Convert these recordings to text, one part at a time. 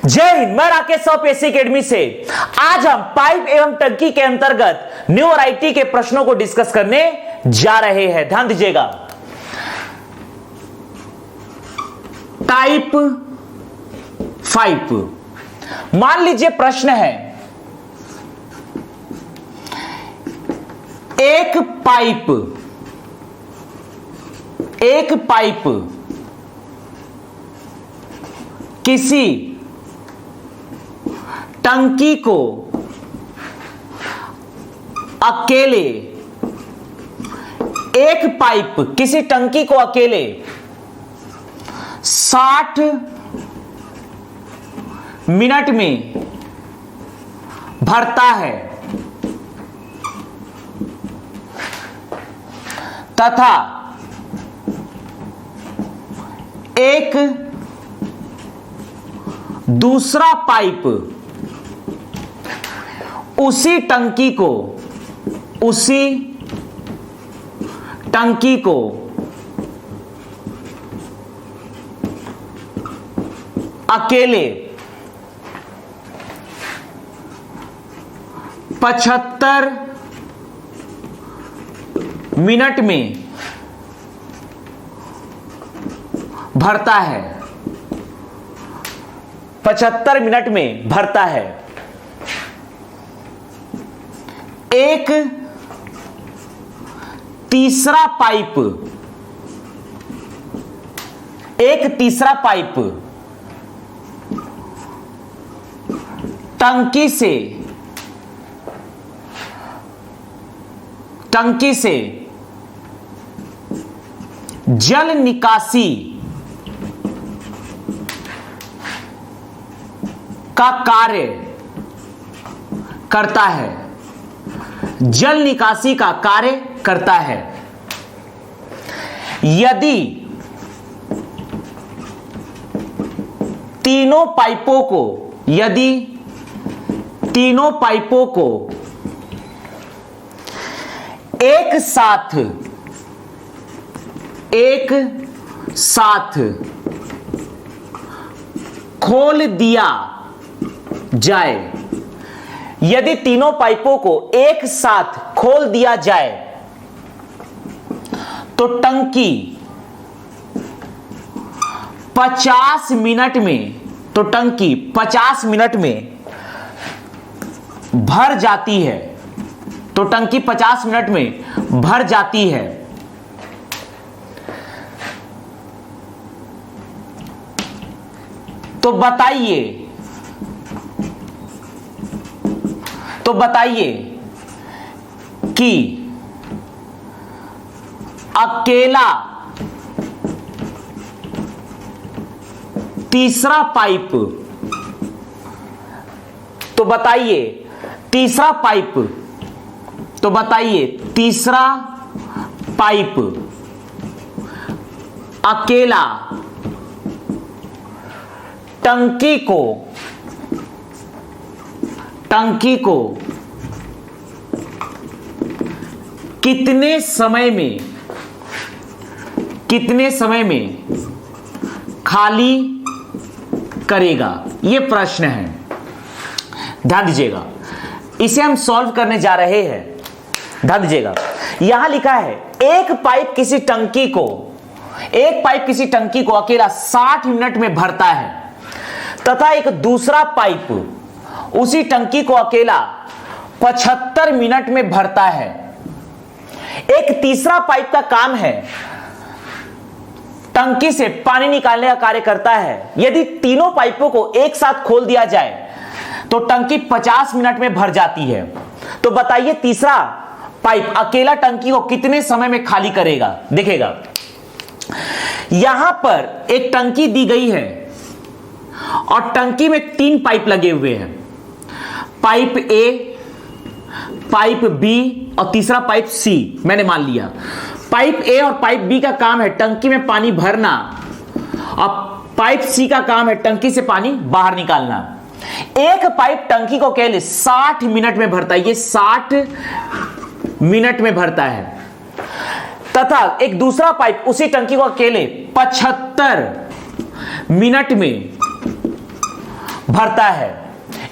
जय हिंद। मैं Rakesh Sahu PSC academy से आज हम पाइप एवं टंकी के अंतर्गत न्यू वैरायटी के प्रश्नों को डिस्कस करने जा रहे हैं। ध्यान दीजिएगा। टाइप 5, मान लीजिए प्रश्न है, एक पाइप किसी टंकी को अकेले, एक पाइप किसी टंकी को अकेले 60 मिनट में भरता है तथा एक दूसरा पाइप उसी टंकी को अकेले 75 मिनट में भरता है, 75 मिनट में भरता है। एक तीसरा पाइप टंकी से जल निकासी का कार्य करता है, जल निकासी का कार्य करता है। यदि तीनों पाइपों को एक साथ खोल दिया जाए, यदि तीनों पाइपों को एक साथ खोल दिया जाए तो टंकी 50 मिनट में भर जाती है, तो टंकी 50 मिनट में भर जाती है। तो बताइए कि अकेला तीसरा पाइप, तीसरा पाइप अकेला टंकी को कितने समय में खाली करेगा? यह प्रश्न है। ध्यान दीजिएगा, इसे हम सॉल्व करने जा रहे हैं। ध्यान दीजिएगा, यहां लिखा है एक पाइप किसी टंकी को अकेला 60 मिनट में भरता है तथा एक दूसरा पाइप उसी टंकी को अकेला 75 मिनट में भरता है। एक तीसरा पाइप का काम है टंकी से पानी निकालने का कार्य करता है। यदि तीनों पाइपों को एक साथ खोल दिया जाए तो टंकी 50 मिनट में भर जाती है। तो बताइए तीसरा पाइप अकेला टंकी को कितने समय में खाली करेगा? देखिएगा, यहां पर एक टंकी दी गई है और टंकी में 3 पाइप लगे हुए हैं, पाइप ए, पाइप बी और तीसरा पाइप सी मैंने मान लिया। पाइप ए और पाइप बी का काम है टंकी में पानी भरना और पाइप सी का काम है टंकी से पानी बाहर निकालना। एक पाइप टंकी को केवल 60 मिनट में भरता है, ये 60 मिनट में भरता है, तथा एक दूसरा पाइप उसी टंकी को अकेले 75 मिनट में भरता है।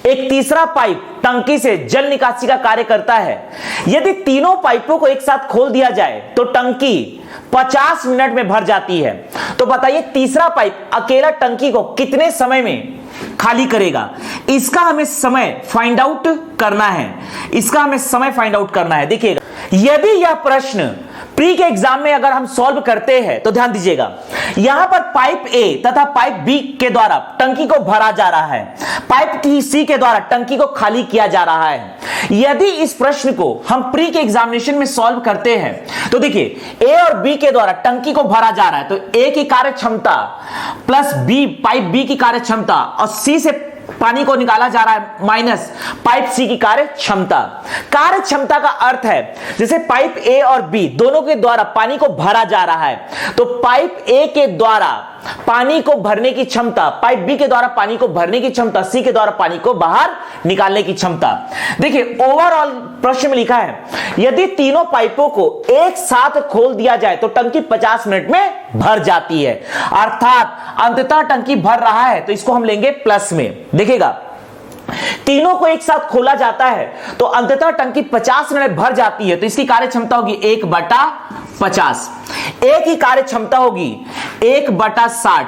एक तीसरा पाइप टंकी से जल निकासी का कार्य करता है। यदि तीनों पाइपों को एक साथ खोल दिया जाए तो टंकी 50 मिनट में भर जाती है। तो बताइए तीसरा पाइप अकेला टंकी को कितने समय में खाली करेगा? इसका हमें समय फाइंड आउट करना है। इसका हमें समय फाइंड आउट करना है। देखिएगा, यदि यह प्रश्न प्री के एग्जाम में अगर हम सॉल्व करते हैं तो ध्यान दीजिएगा, यहां पर पाइप ए तथा पाइप बी के द्वारा टंकी को भरा जा रहा है, पाइप सी के द्वारा टंकी को खाली किया जा रहा है। यदि इस प्रश्न को हम प्री के एग्जामिनेशन में सॉल्व करते हैं तो देखिए ए और बी के द्वारा टंकी को भरा जा रहा है, तो ए की कार्य क्षमता प्लस बी पाइप बी की कार्य क्षमता और सी से पानी को निकाला जा रहा है माइनस पाइप सी की कार्य क्षमता। कार्य क्षमता का अर्थ है जैसे पाइप ए और बी दोनों के द्वारा पानी को भरा जा रहा है, तो पाइप ए के द्वारा पानी को भरने की क्षमता, पाइप बी के द्वारा पानी को भरने की क्षमता, सी के द्वारा पानी को बाहर निकालने की क्षमता। देखिए ओवरऑल प्रश्न में लिखा है यदि तीनों पाइपों को एक साथ खोल दिया जाए तो टंकी 50 मिनट में भर जाती है, अर्थात अंततः टंकी भर रहा है, तो इसको हम लेंगे प्लस में। देखिएगा तीनों को एक साथ खोला जाता है तो अंततः टंकी 50 मिनट भर जाती है, तो इसकी कार्य क्षमता होगी 1/50। ए की कार्य क्षमता होगी 1/60,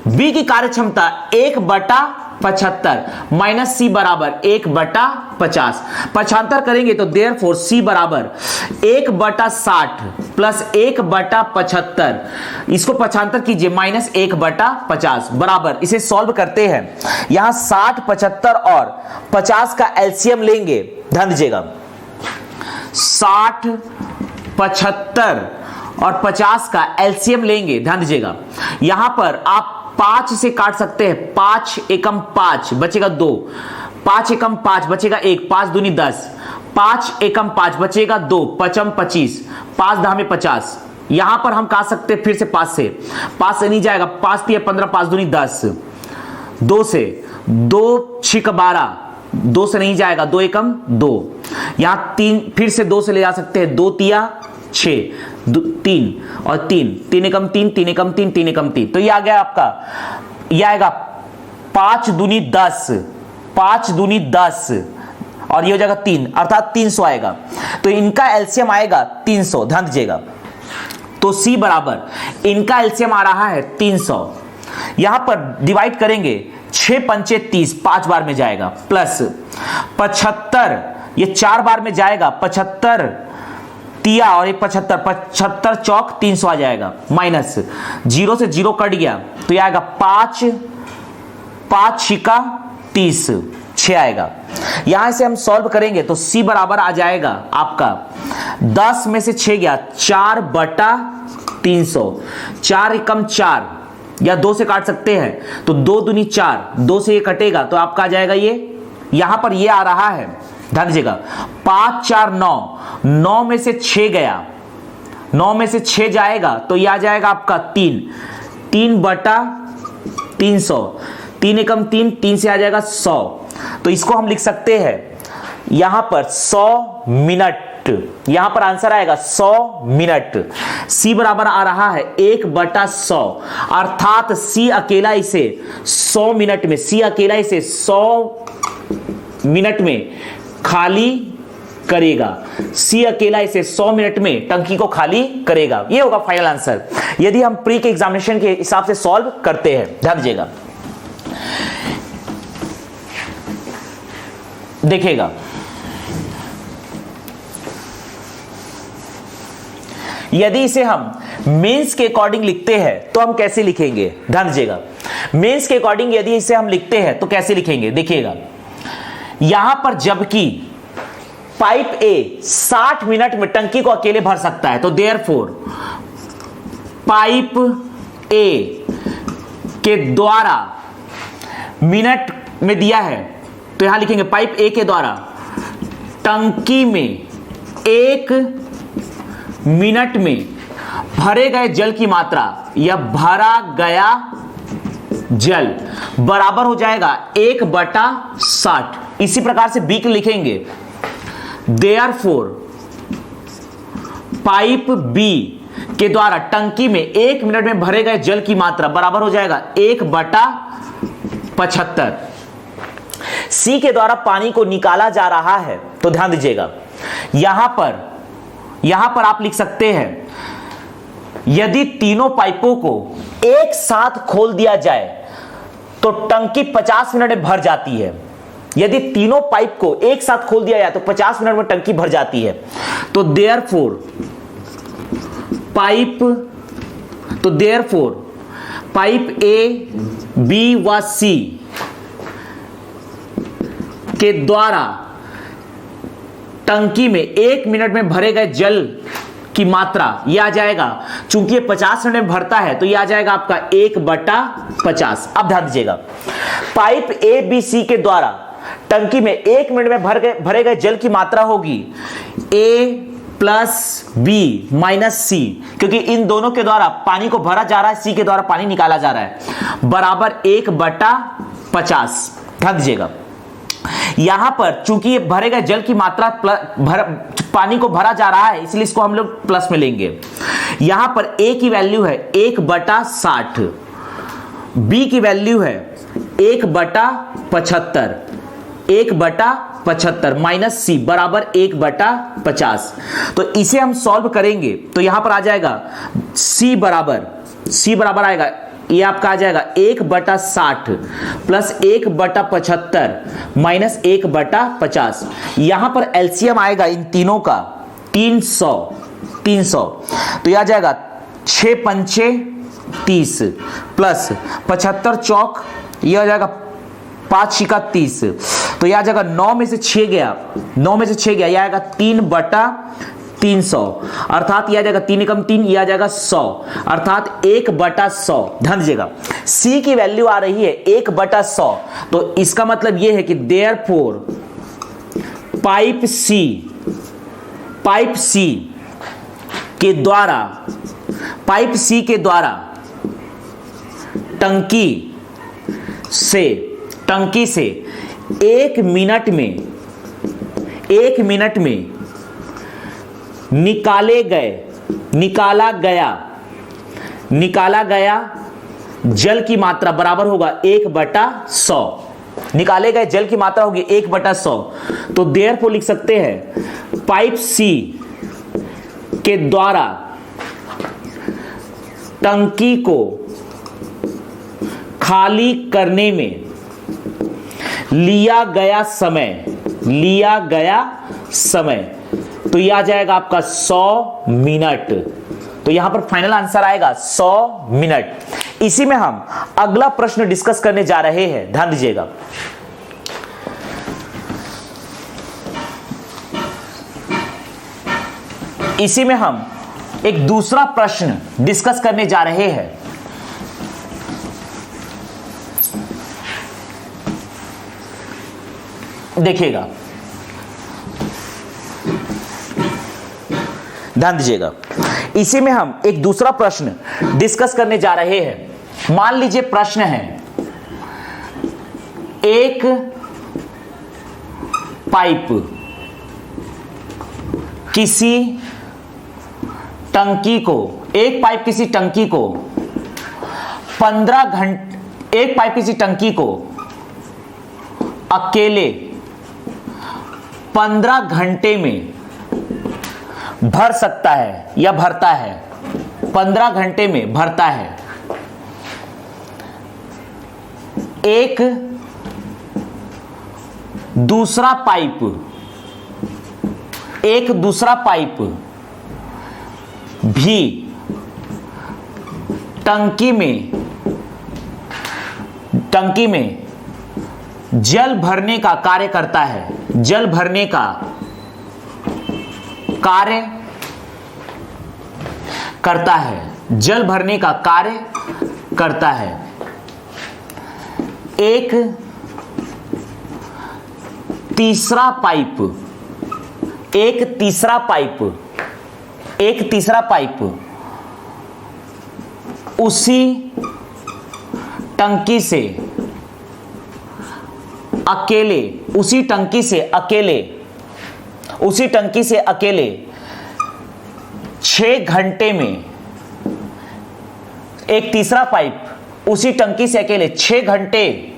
बी की कार्य क्षमता 1/75 माइनस सी बराबर 1/50। पक्षांतर करेंगे तो देयरफॉर सी बराबर 1/60 प्लस 1/75, इसको पक्षांतर कीजिए माइनस 1/50 बराबर, इसे सॉल्व करते हैं। यहां 60, 75 और 50 का एलसीएम लेंगे, ध्यान दीजिएगा 60, 75 और 50 का एलसीएम लेंगे, ध्यान दीजिएगा। यहां पर आप 5 से काट सकते हैं, 5 एकम 5 बचेगा 2, 5 एकम 5 बचेगा 1, 5 दूनी 10, 5 एकम 5 बचेगा 2, 5 25, 5 10 में 50। यहां पर हम काट सकते हैं फिर से 5 से नहीं जाएगा, 5 3 15, 5 दूनी 10, 2 से 2 6 12, 2 से नहीं जाएगा, 2 एकम 2, यहां 3 फिर से 2 से ले जा सकते हैं, 2 तिया 6, 3 और 3, 3 एकम 3, 3 एकम 3, 3 एकम 3, तो ये आ गया आपका, ये आएगा 5 दूनी 10, 5 दूनी 10 और ये हो जाएगा 3, अर्थात 300 आएगा। तो इनका एलसीएम आएगा 300, ध्यान दीजिएगा। तो सी बराबर इनका एलसीएम आ रहा है 300। यहां पर डिवाइड करेंगे 6 पंचे 30, 5 बार में जाएगा, प्लस 75 ये 4 बार में जाएगा, 75 तिया और एक 75, 75 चौक 300 आ जाएगा, माइनस 0 से 0 कट गया तो यह आएगा 5 5 छिका 30, 6 आएगा। यहां से हम सॉल्व करेंगे तो सी बराबर आ जाएगा आपका 10 में से 6 गया 4/300, 4 एकम 4 या 2 से काट सकते हैं तो 2 दूनी 4, 2 से ये कटेगा तो आपका आ जाएगा ये, यहां पर ये आ रहा है, ध्यान दीजिएगा 5 4 9, 9 में से 6 गया, 9 में से 6 जाएगा तो ये आ जाएगा आपका 3, 3/300, 3 एकम 3, 3 से आ जाएगा 100, तो इसको हम लिख सकते हैं यहां पर 100 मिनट, यहां पर आंसर आएगा 100 मिनट। सी बराबर आ रहा है 1/100, अर्थात सी अकेला इसे 100 मिनट में, सी अकेला इसे 100 मिनट में खाली करेगा, सी अकेला इसे 100 मिनट में टंकी को खाली करेगा। यह होगा फाइनल आंसर यदि हम प्री के एग्जामिनेशन के हिसाब से सॉल्व करते हैं। ध्यान दीजिएगा, देखिएगा यदि इसे हम मेंस के अकॉर्डिंग लिखते हैं तो हम कैसे लिखेंगे, ध्यान दीजिएगा मेंस के अकॉर्डिंग यदि इसे हम लिखते हैं तो कैसे लिखेंगे। देखिएगा यहां पर जबकि पाइप ए 60 मिनट में टंकी को अकेले भर सकता है तो देयरफॉर पाइप ए के द्वारा मिनट में दिया है तो यहां लिखेंगे पाइप ए के द्वारा टंकी में 1 मिनट में भरे गए जल की मात्रा या भरा गया जल बराबर हो जाएगा 1/60। इसी प्रकार से बी के लिखेंगे देयरफॉर पाइप बी के द्वारा टंकी में 1 मिनट में भरे गए जल की मात्रा बराबर हो जाएगा 1/75। सी के द्वारा पानी को निकाला जा रहा है, तो ध्यान दीजिएगा यहां पर आप लिख सकते हैं यदि तीनों पाइपों को एक साथ खोल दिया जाए तो टंकी 50 मिनट में भर जाती है। यदि तीनों पाइप को एक साथ खोल दिया जाए तो 50 मिनट में टंकी भर जाती है। तो देयरफॉर पाइप ए, बी व सी के द्वारा टंकी में 1 मिनट में भरे गए जल की मात्रा यह आ जाएगा, चूंकि ये 50 मिनट में भरता है तो यह आ जाएगा आपका 1/50। अब ध्यान दीजिएगा, पाइप ए बी सी के द्वारा टंकी में 1 मिनट में भरे गए जल की मात्रा होगी ए प्लस बी माइनस सी, क्योंकि इन दोनों के द्वारा पानी को भरा जा रहा है, सी के द्वारा पानी निकाला जा रहा है, बराबर 1/50। ध्यान दीजिएगा यहां पर चूंकि ये भरे गए जल की मात्रा पानी को भरा जा रहा है, इसलिए इसको हम लोग प्लस में लेंगे। यहां पर ए की वैल्यू है 1/60, बी की वैल्यू है 1/75, 1/75 माइनस सी बराबर 1/50। तो इसे हम सॉल्व करेंगे तो यहां पर आ जाएगा सी बराबर आएगा, ये आपका आ जाएगा 1/60 प्लस 1/75 माइनस 1/50। यहां पर एलसीएम आएगा इन तीनों का 300, तो यह आ जाएगा 6 पंचे 30 प्लस 75 चौक, यह आ जाएगा 5 छिका 30, तो यह आ जाएगा 9 में से 6 गया, यह आएगा 3/300, अर्थात यह आ जाएगा 3 एकम 3, यह आ जाएगा 100, अर्थात 1/100। ध्यान दीजिएगा सी की वैल्यू आ रही है 1/100, तो इसका मतलब यह है कि देयरफॉर पाइप सी के द्वारा टंकी से 1 मिनट में निकाला गया जल की मात्रा बराबर होगा 1/100। निकाले गए जल की मात्रा होगी 1/100। तो देयरफॉर लिख सकते हैं पाइप सी के द्वारा टंकी को खाली करने में लिया गया समय, तो यह आ जाएगा आपका 100 मिनट। तो यहां पर फाइनल आंसर आएगा 100 मिनट। इसी में हम अगला प्रश्न डिस्कस करने जा रहे हैं, ध्यान दीजिएगा। इसी में हम एक दूसरा प्रश्न डिस्कस करने जा रहे हैं। देखिएगा, ध्यान दीजिएगा, इसी में हम एक दूसरा प्रश्न डिस्कस करने जा रहे हैं। मान लीजिए प्रश्न है, एक पाइप किसी टंकी को 15 घंटे में भर सकता है या भरता है, 15 घंटे में भरता है। एक दूसरा पाइप भी टंकी में जल भरने का कार्य करता है, एक तीसरा पाइप उसी टंकी से अकेले 6 घंटे में, एक तीसरा पाइप उसी टंकी से अकेले 6 घंटे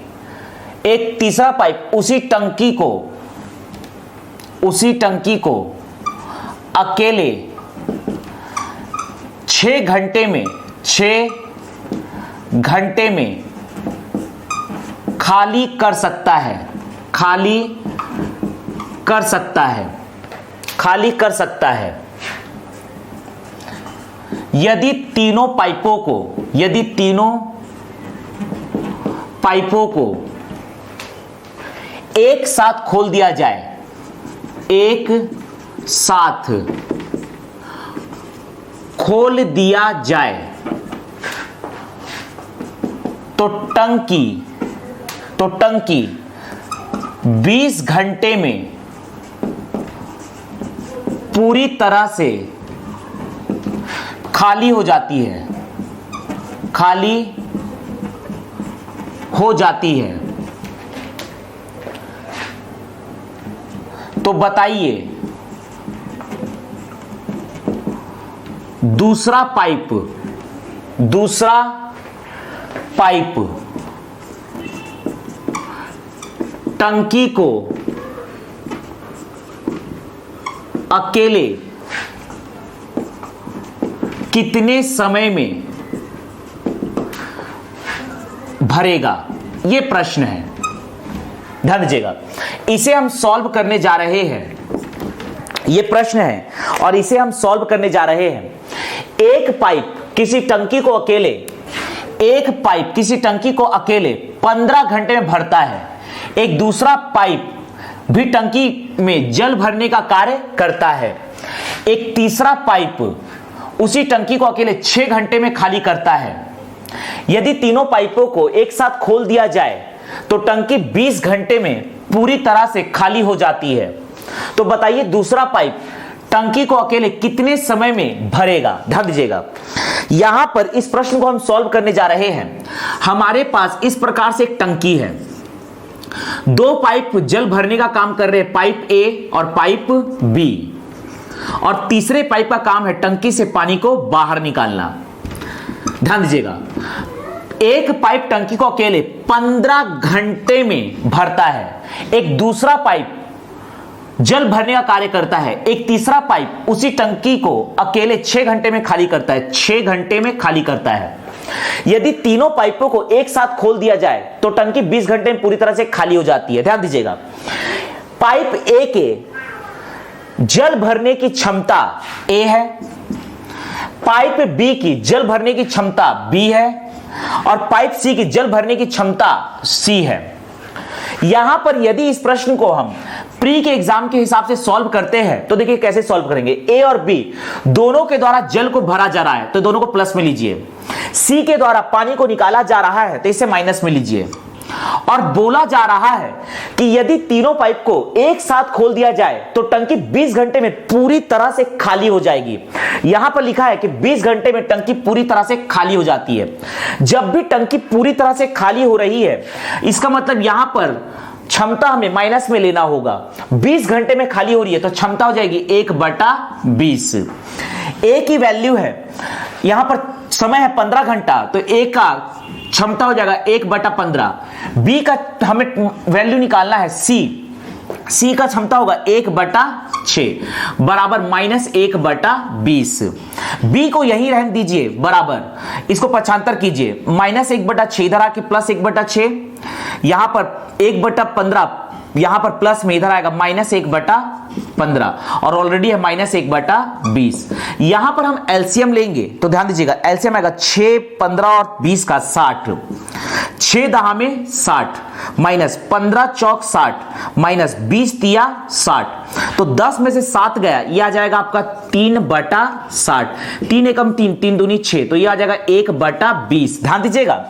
एक तीसरा पाइप उसी टंकी को अकेले 6 घंटे में खाली कर सकता है। यदि तीनों पाइपों को एक साथ खोल दिया जाए, तो टंकी 20 घंटे में पूरी तरह से खाली हो जाती है। तो बताइए दूसरा पाइप टंकी को अकेले कितने समय में भरेगा? ये प्रश्न है, ध्यान दीजिएगा। इसे हम सॉल्व करने जा रहे हैं, ये प्रश्न है और इसे हम सॉल्व करने जा रहे हैं। एक पाइप किसी टंकी को अकेले 15 घंटे में भरता है। एक दूसरा पाइप भी टंकी में जल भरने का कार्य करता है। एक तीसरा पाइप उसी टंकी को अकेले 6 घंटे में खाली करता है। यदि तीनों पाइपों को एक साथ खोल दिया जाए तो टंकी 20 घंटे में पूरी तरह से खाली हो जाती है। तो बताइए दूसरा पाइप टंकी को अकेले कितने समय में भरेगा? ध्यान दीजिएगा, यहां पर इस प्रश्न को हम सॉल्व करने जा रहे हैं। हमारे पास इस प्रकार से एक टंकी है, दो पाइप जल भरने का काम कर रहे हैं, पाइप ए और पाइप बी, और तीसरे पाइप का काम है टंकी से पानी को बाहर निकालना। ध्यान दीजिएगा, एक पाइप टंकी को अकेले 15 घंटे में भरता है, एक दूसरा पाइप जल भरने का कार्य करता है, एक तीसरा पाइप उसी टंकी को अकेले 6 घंटे में खाली करता है, 6 घंटे में खाली करता है। यदि तीनों पाइपों को एक साथ खोल दिया जाए तो टंकी 20 घंटे में पूरी तरह से खाली हो जाती है। ध्यान दीजिएगा, पाइप ए के जल भरने की क्षमता ए है, पाइप बी की जल भरने की क्षमता बी है, और पाइप सी की जल भरने की क्षमता सी है। यहां पर यदि इस प्रश्न को हम प्री के एग्जाम के हिसाब से सॉल्व करते हैं तो देखिए कैसे सॉल्व करेंगे। ए और बी दोनों के द्वारा जल को भरा जा रहा है तो दोनों को प्लस में लीजिए, सी के द्वारा पानी को निकाला जा रहा है तो इसे माइनस में लीजिए, और बोला जा रहा है कि यदि तीनों पाइप को एक साथ खोल दिया जाए तो टंकी 20 घंटे में पूरी तरह से खाली हो जाएगी। यहां पर लिखा है कि 20 घंटे में टंकी पूरी तरह से खाली हो जाती है। जब भी टंकी पूरी तरह से खाली हो रही है इसका मतलब यहां पर क्षमता हमें माइनस में लेना होगा। 20 घंटे में खाली हो रही है तो क्षमता हो जाएगी 1/20। ए की वैल्यू है, यहां पर समय है 15 घंटा तो ए का क्षमता हो जाएगा 1/15। बी का हमें वैल्यू निकालना है सी का क्षमता होगा 1/6 बराबर -1/20। बी को यही रहने दीजिए बराबर, इसको पक्षांतर कीजिए, -1/6 इधर आके +1/6, यहां पर 1/15, यहां पर प्लस में इधर आएगा -1/15, और ऑलरेडी है -1/20। यहां पर हम एलसीएम लेंगे तो ध्यान दीजिएगा, एलसीएम आएगा 6, 15 और 20 का 60, 6 दहा में 60, -15 चौक 60, -20 तिया 60, तो 10 में से 7 गया, यह आ जाएगा आपका 3/60, 3 एकम 3, 3 दूनी 6, तो यह आ जाएगा 1/20। ध्यान दीजिएगा,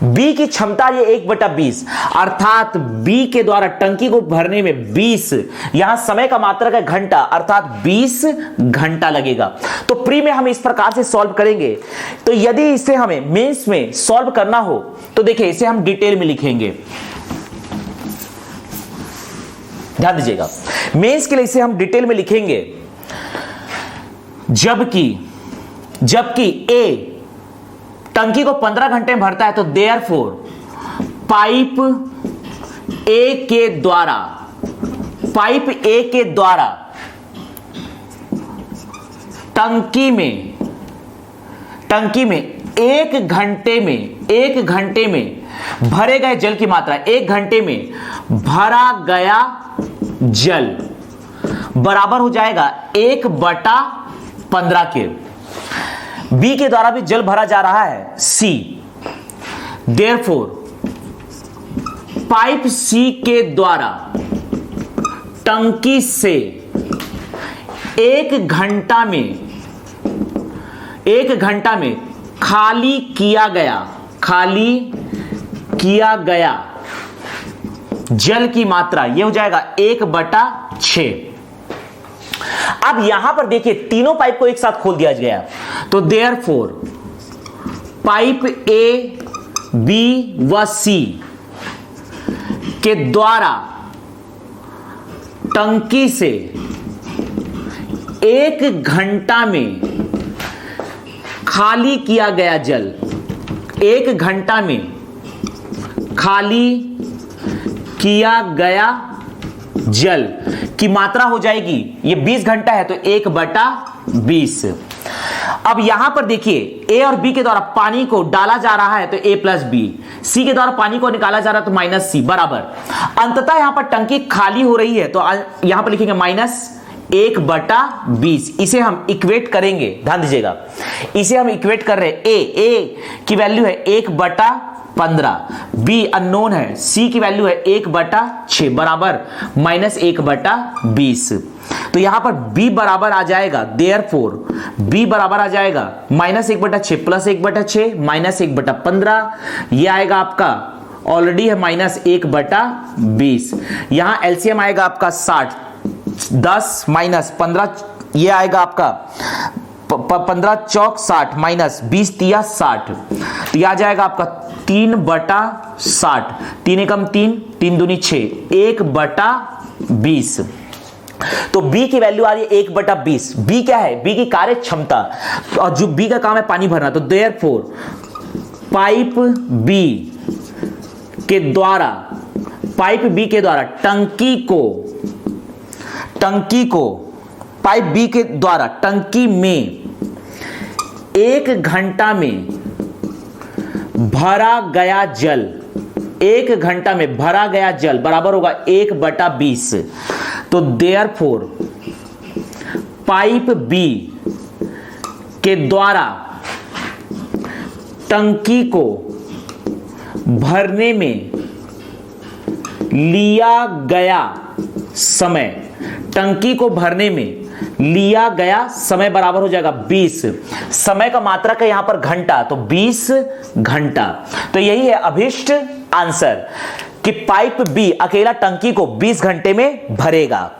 बी की क्षमता ये 1/20, अर्थात बी के द्वारा टंकी को भरने में 20, यहां समय का मात्रक है घंटा, अर्थात 20 घंटा लगेगा। तो प्री में हम इस प्रकार से सॉल्व करेंगे। तो यदि इसे हमें मेंस में सॉल्व करना हो तो देखिए इसे हम डिटेल में लिखेंगे। ध्यान दीजिएगा, मेंस के लिए इसे हम डिटेल में लिखेंगे। जबकि ए टंकी को 15 घंटे में भरता है तो देयरफॉर पाइप ए के द्वारा, पाइप ए के द्वारा टंकी में एक घंटे में भरे गए जल की मात्रा, 1 घंटे में भरा गया जल बराबर हो जाएगा 1/15 के। बी के द्वारा भी जल भरा जा रहा है सी, देयरफॉर पाइप सी के द्वारा टंकी से 1 घंटा में खाली किया गया जल की मात्रा, यह हो जाएगा 1/6। अब यहां पर देखिए तीनों पाइप को एक साथ खोल दिया गया, तो देयरफॉर पाइप ए, बी व सी के द्वारा टंकी से 1 घंटा में खाली किया गया जल, 1 घंटा में खाली किया गया जल की मात्रा हो जाएगी, ये 20 घंटा है तो 1/20। अब यहां पर देखिए ए और बी के द्वारा पानी को डाला जा रहा है तो a + b, सी के द्वारा पानी को निकाला जा रहा है तो -c बराबर। अंततः यहां पर टंकी खाली हो रही है तो यहां पर लिखेंगे -1/20। इसे हम इक्वेट करेंगे, ध्यान दीजिएगा, इसे हम इक्वेट कर रहे हैं। ए की वैल्यू है 1/15, बी अननोन है, सी की वैल्यू है 1/6 बराबर -1/20। तो यहां पर b बराबर आ जाएगा, देयरफॉर b बराबर आ जाएगा -1/6 + 1/6 -1/15, यह आएगा आपका ऑलरेडी है -1/20। यहां एलसीएम आएगा आपका 60, 10 - 15, यह आएगा आपका 15 चौक 60 -20 तिया 60, तो यह आ जाएगा आपका 3/60, 3 एकम 3, 3 दूनी 6, 1/20। तो B की वैल्यू आ रही है 1/20। B क्या है? B की कार्य क्षमता, और जो B का काम है पानी भरना, तो देयरफॉर पाइप B के द्वारा टंकी को पाइप B के द्वारा टंकी में 1 घंटा में भरा गया जल, 1 घंटा में भरा गया जल बराबर होगा 1/20। तो देयरफॉर पाइप B के द्वारा टंकी को भरने में लिया गया समय, टंकी को भरने में लिया गया समय बराबर हो जाएगा 20। समय का मात्रा का यहां पर घंटा, तो 20 घंटा। तो यही है अभिष्ट आंसर कि पाइप बी अकेला टंकी को 20 घंटे में भरेगा।